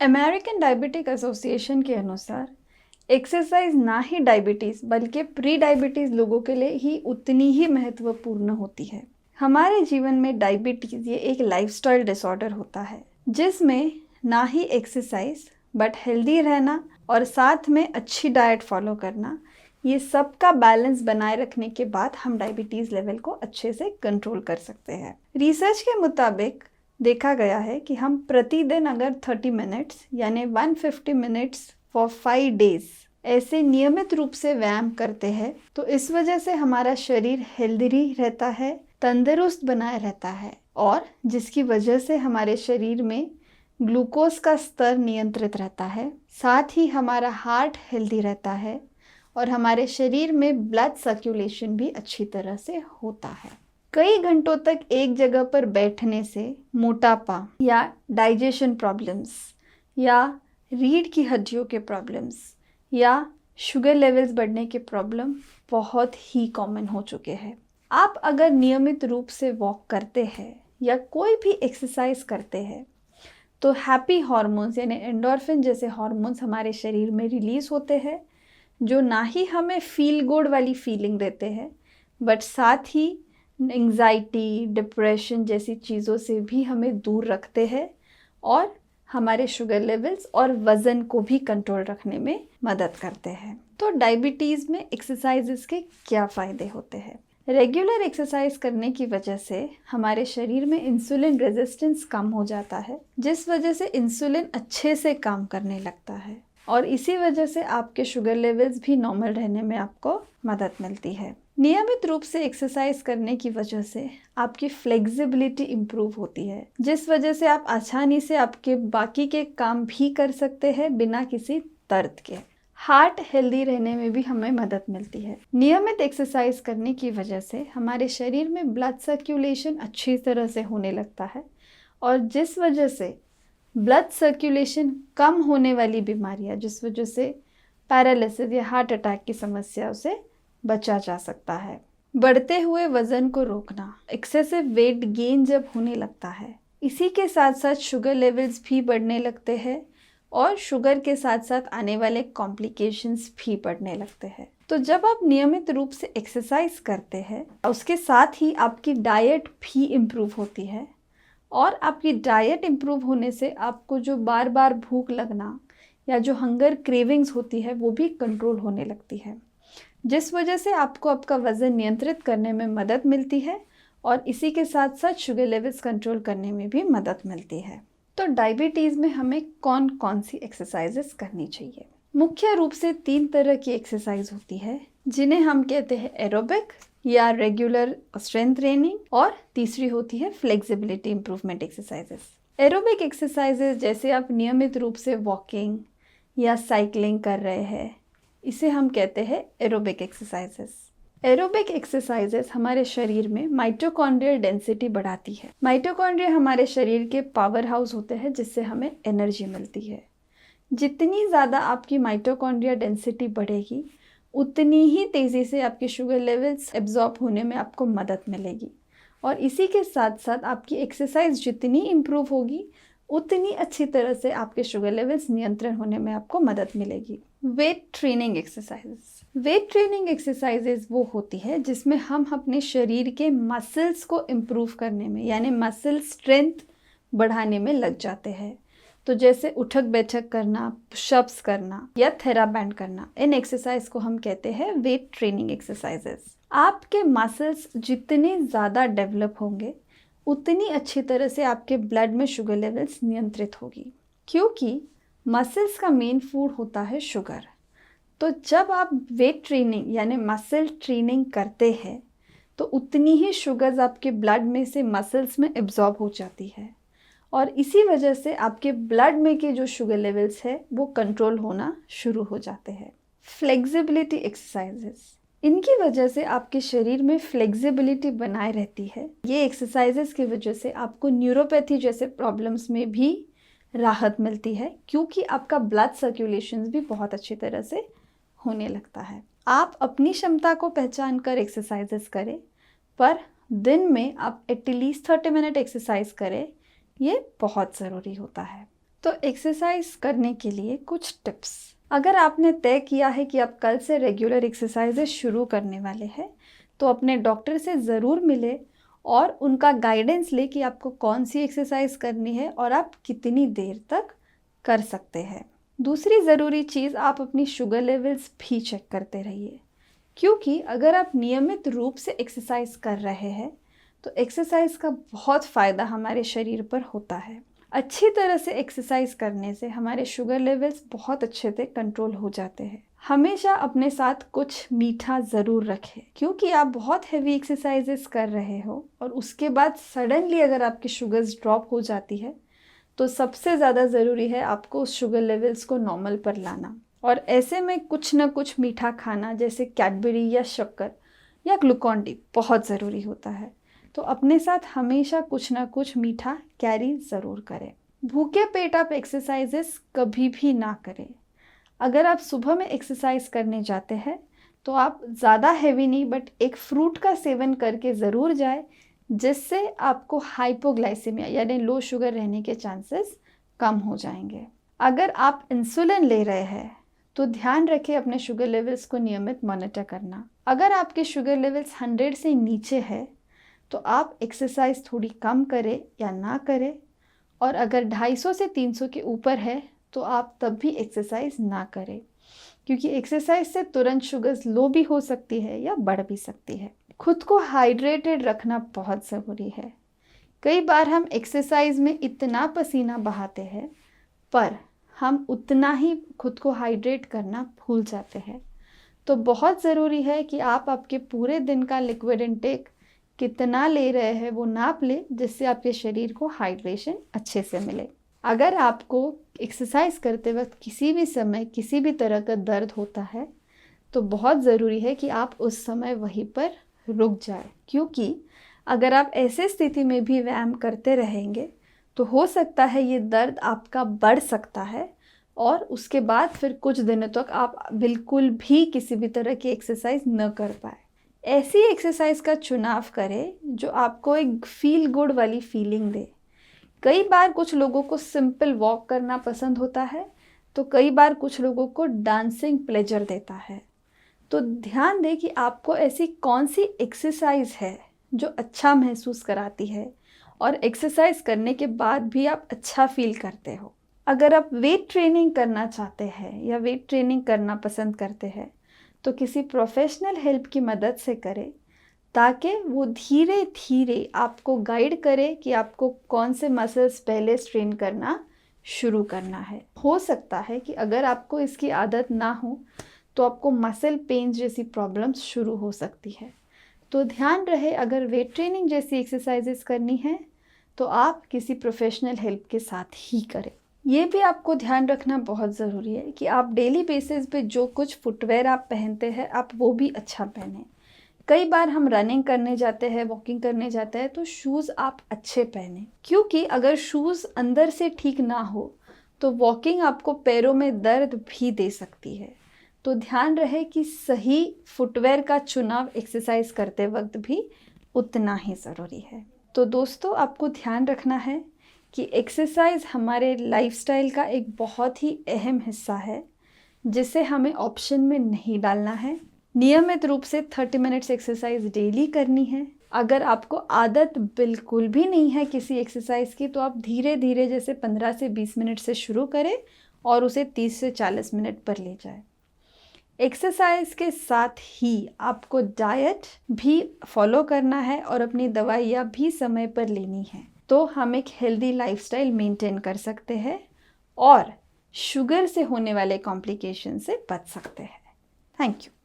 American diabetic association के अनुसार exercise ना ही डायबिटीज़ बल्कि प्री डायबिटीज़ लोगों के लिए ही उतनी ही महत्वपूर्ण होती है। हमारे जीवन में डायबिटीज़ ये एक लाइफस्टाइल डिसऑर्डर होता है जिसमें ना ही एक्सरसाइज बट हेल्दी रहना और साथ में अच्छी डाइट फॉलो करना, ये सब का बैलेंस बनाए रखने के बाद हम डायबिटीज़ लेवल को अच्छे से कंट्रोल कर सकते हैं। रिसर्च के मुताबिक देखा गया है कि हम प्रतिदिन अगर 30 मिनट्स यानी 150 मिनट्स फॉर 5 डेज ऐसे नियमित रूप से व्यायाम करते हैं तो इस वजह से हमारा शरीर हेल्दी रहता है, तंदुरुस्त बनाए रहता है और जिसकी वजह से हमारे शरीर में ग्लूकोज का स्तर नियंत्रित रहता है। साथ ही हमारा हार्ट हेल्दी रहता है और हमारे शरीर में ब्लड सर्कुलेशन भी अच्छी तरह से होता है। कई घंटों तक एक जगह पर बैठने से मोटापा या डाइजेशन प्रॉब्लम्स या रीढ़ की हड्डियों के प्रॉब्लम्स या शुगर लेवल्स बढ़ने के प्रॉब्लम बहुत ही कॉमन हो चुके हैं। आप अगर नियमित रूप से वॉक करते हैं या कोई भी एक्सरसाइज करते हैं तो हैप्पी हार्मोन्स यानी एंडोर्फिन जैसे हार्मोन्स हमारे शरीर में रिलीज होते हैं जो ना ही हमें फील गुड वाली फीलिंग देते हैं बट साथ ही एंग्जाइटी, डिप्रेशन जैसी चीज़ों से भी हमें दूर रखते हैं और हमारे शुगर लेवल्स और वज़न को भी कंट्रोल रखने में मदद करते हैं। तो डायबिटीज़ में एक्सरसाइजेस के क्या फ़ायदे होते हैं? रेगुलर एक्सरसाइज करने की वजह से हमारे शरीर में इंसुलिन रेजिस्टेंस कम हो जाता है जिस वजह से इंसुलिन अच्छे से काम करने लगता है और इसी वजह से आपके शुगर लेवल्स भी नॉर्मल रहने में आपको मदद मिलती है। नियमित रूप से एक्सरसाइज करने की वजह से आपकी फ्लेक्सिबिलिटी इम्प्रूव होती है जिस वजह से आप आसानी से आपके बाकी के काम भी कर सकते हैं बिना किसी दर्द के। हार्ट हेल्दी रहने में भी हमें मदद मिलती है। नियमित एक्सरसाइज करने की वजह से हमारे शरीर में ब्लड सर्कुलेशन अच्छी तरह से होने लगता है और जिस वजह से ब्लड सर्कुलेशन कम होने वाली बीमारियां जिस वजह से पैरालिसिस या हार्ट अटैक की समस्याओं से बचा जा सकता है। बढ़ते हुए वजन को रोकना, एक्सेसिव वेट गेन जब होने लगता है इसी के साथ साथ शुगर लेवल्स भी बढ़ने लगते हैं और शुगर के साथ साथ आने वाले कॉम्प्लिकेशंस भी बढ़ने लगते हैं। तो जब आप नियमित रूप से एक्सरसाइज करते हैं उसके साथ ही आपकी डाइट भी इम्प्रूव होती है और आपकी डाइट इम्प्रूव होने से आपको जो बार बार भूख लगना या जो हंगर क्रेविंग्स होती है वो भी कंट्रोल होने लगती है जिस वजह से आपको आपका वज़न नियंत्रित करने में मदद मिलती है और इसी के साथ साथ शुगर लेवल्स कंट्रोल करने में भी मदद मिलती है। तो डायबिटीज़ में हमें कौन कौन सी एक्सरसाइजेस करनी चाहिए? मुख्य रूप से 3 तरह की एक्सरसाइज होती है जिन्हें हम कहते हैं एरोबिक या रेगुलर स्ट्रेंथ ट्रेनिंग और तीसरी होती है flexibility improvement exercises. Aerobic exercises जैसे आप नियमित रूप से वॉकिंग या साइकिलिंग कर रहे हैं इसे हम कहते हैं एरोबिक एक्सरसाइजेस। एरोबिक एक्सरसाइजेस हमारे शरीर में माइटोकॉन्ड्रियल डेंसिटी बढ़ाती है। माइटोकॉन्ड्रिया हमारे शरीर के पावर हाउस होते हैं जिससे हमें एनर्जी मिलती है। जितनी ज़्यादा आपकी माइटोकॉन्ड्रिया डेंसिटी बढ़ेगी उतनी ही तेज़ी से आपके शुगर लेवल्स एब्जॉर्ब होने में आपको मदद मिलेगी और इसी के साथ साथ आपकी एक्सरसाइज जितनी इम्प्रूव होगी उतनी अच्छी तरह से आपके शुगर लेवल्स नियंत्रण होने में आपको मदद मिलेगी। Weight training exercises. Weight training exercises वो होती है जिसमें हम अपने शरीर के मसल्स को इम्प्रूव करने में यानी मसल स्ट्रेंथ बढ़ाने में लग जाते हैं। तो जैसे उठक बैठक करना, पुशअप्स करना या थेराबैंड करना, इन एक्सरसाइज को हम कहते हैं वेट ट्रेनिंग एक्सरसाइजेस। आपके मसल्स जितने ज़्यादा डेवलप होंगे उतनी अच्छी तरह से आपके ब्लड में शुगर लेवल्स नियंत्रित होगी क्योंकि मसल्स का मेन फूड होता है शुगर। तो जब आप वेट ट्रेनिंग यानी मसल ट्रेनिंग करते हैं तो उतनी ही शुगर्स आपके ब्लड में से मसल्स में एब्जॉर्ब हो जाती है और इसी वजह से आपके ब्लड में के जो शुगर लेवल्स है वो कंट्रोल होना शुरू हो जाते हैं। फ्लेक्सिबिलिटी एक्सरसाइजेस, इनकी वजह से आपके शरीर में फ्लेक्सिबिलिटी बनाए रहती है। ये एक्सरसाइजेस की वजह से आपको न्यूरोपैथी जैसे प्रॉब्लम्स में भी राहत मिलती है क्योंकि आपका ब्लड सर्कुलेशन भी बहुत अच्छी तरह से होने लगता है। आप अपनी क्षमता को पहचान कर एक्सरसाइजेस करें पर दिन में आप एटलीस्ट 30 मिनट एक्सरसाइज करें, ये बहुत ज़रूरी होता है। तो एक्सरसाइज करने के लिए कुछ टिप्स। अगर आपने तय किया है कि आप कल से रेगुलर एक्सरसाइजेज शुरू करने वाले हैं, तो अपने डॉक्टर से ज़रूर मिले और उनका गाइडेंस ले कि आपको कौन सी एक्सरसाइज करनी है और आप कितनी देर तक कर सकते हैं। दूसरी ज़रूरी चीज़, आप अपनी शुगर लेवल्स भी चेक करते रहिए, क्योंकि अगर आप नियमित रूप से एक्सरसाइज कर रहे हैं तो एक्सरसाइज का बहुत फ़ायदा हमारे शरीर पर होता है। अच्छी तरह से एक्सरसाइज करने से हमारे शुगर लेवल्स बहुत अच्छे से कंट्रोल हो जाते हैं। हमेशा अपने साथ कुछ मीठा ज़रूर रखें, क्योंकि आप बहुत हैवी एक्सरसाइजेस कर रहे हो और उसके बाद सडनली अगर आपकी शुगर्स ड्रॉप हो जाती है तो सबसे ज़्यादा ज़रूरी है आपको उस शुगर लेवल्स को नॉर्मल पर लाना। और ऐसे में कुछ ना कुछ मीठा खाना, जैसे कैडबरी या शक्कर या ग्लूकॉन डी, बहुत ज़रूरी होता है। तो अपने साथ हमेशा कुछ ना कुछ मीठा कैरी ज़रूर करें। भूखे पेट आप एक्सरसाइजेस कभी भी ना करें। अगर आप सुबह में एक्सरसाइज करने जाते हैं तो आप ज़्यादा हैवी नहीं बट एक फ्रूट का सेवन करके ज़रूर जाए, जिससे आपको हाइपोग्लाइसेमिया यानी लो शुगर रहने के चांसेस कम हो जाएंगे। अगर आप इंसुलिन ले रहे हैं तो ध्यान रखें अपने शुगर लेवल्स को नियमित मॉनिटर करना। अगर आपके शुगर लेवल्स 100 से नीचे है तो आप एक्सरसाइज थोड़ी कम करें या ना करें, और अगर 250 से 300 के ऊपर है तो आप तब भी एक्सरसाइज ना करें, क्योंकि एक्सरसाइज से तुरंत शुगर्स लो भी हो सकती है या बढ़ भी सकती है। खुद को हाइड्रेटेड रखना बहुत ज़रूरी है। कई बार हम एक्सरसाइज में इतना पसीना बहाते हैं पर हम उतना ही खुद को हाइड्रेट करना भूल जाते हैं। तो बहुत ज़रूरी है कि आप आपके पूरे दिन का लिक्विड इनटेक कितना ले रहे हैं वो नाप ले, जिससे आपके शरीर को हाइड्रेशन अच्छे से मिले। अगर आपको एक्सरसाइज करते वक्त किसी भी समय किसी भी तरह का दर्द होता है तो बहुत ज़रूरी है कि आप उस समय वहीं पर रुक जाए, क्योंकि अगर आप ऐसे स्थिति में भी व्यायाम करते रहेंगे तो हो सकता है ये दर्द आपका बढ़ सकता है और उसके बाद फिर कुछ दिनों तक आप बिल्कुल भी किसी भी तरह की एक्सरसाइज न कर पाए। ऐसी एक्सरसाइज का चुनाव करें जो आपको एक फील गुड वाली फीलिंग दे। कई बार कुछ लोगों को सिंपल वॉक करना पसंद होता है, तो कई बार कुछ लोगों को डांसिंग प्लेजर देता है। तो ध्यान दें कि आपको ऐसी कौन सी एक्सरसाइज है जो अच्छा महसूस कराती है और एक्सरसाइज करने के बाद भी आप अच्छा फील करते हो। अगर आप वेट ट्रेनिंग करना चाहते हैं या वेट ट्रेनिंग करना पसंद करते हैं तो किसी प्रोफेशनल हेल्प की मदद से करें, ताकि वो धीरे धीरे आपको गाइड करे कि आपको कौन से मसल्स पहले स्ट्रेन करना शुरू करना है। हो सकता है कि अगर आपको इसकी आदत ना हो तो आपको मसल पेन जैसी प्रॉब्लम्स शुरू हो सकती है। तो ध्यान रहे, अगर वेट ट्रेनिंग जैसी एक्सरसाइजेस करनी है तो आप किसी प्रोफेशनल हेल्प के साथ ही करें। ये भी आपको ध्यान रखना बहुत ज़रूरी है कि आप डेली बेसिस पे जो कुछ फुटवेयर आप पहनते हैं आप वो भी अच्छा पहने। कई बार हम रनिंग करने जाते हैं, वॉकिंग करने जाते हैं, तो शूज़ आप अच्छे पहने, क्योंकि अगर शूज़ अंदर से ठीक ना हो तो वॉकिंग आपको पैरों में दर्द भी दे सकती है। तो ध्यान रहे कि सही फुटवेयर का चुनाव एक्सरसाइज करते वक्त भी उतना ही ज़रूरी है। तो दोस्तों, आपको ध्यान रखना है कि एक्सरसाइज हमारे लाइफस्टाइल का एक बहुत ही अहम हिस्सा है, जिसे हमें ऑप्शन में नहीं डालना है। नियमित रूप से 30 मिनट्स एक्सरसाइज डेली करनी है। अगर आपको आदत बिल्कुल भी नहीं है किसी एक्सरसाइज की तो आप धीरे धीरे जैसे 15 से 20 मिनट से शुरू करें और उसे 30 से 40 मिनट पर ले जाएं। एक्सरसाइज के साथ ही आपको डाइट भी फॉलो करना है और अपनी दवाइयाँ भी समय पर लेनी है, तो हम एक हेल्दी लाइफस्टाइल मेंटेन कर सकते हैं और शुगर से होने वाले कॉम्प्लिकेशन से बच सकते हैं। Thank you.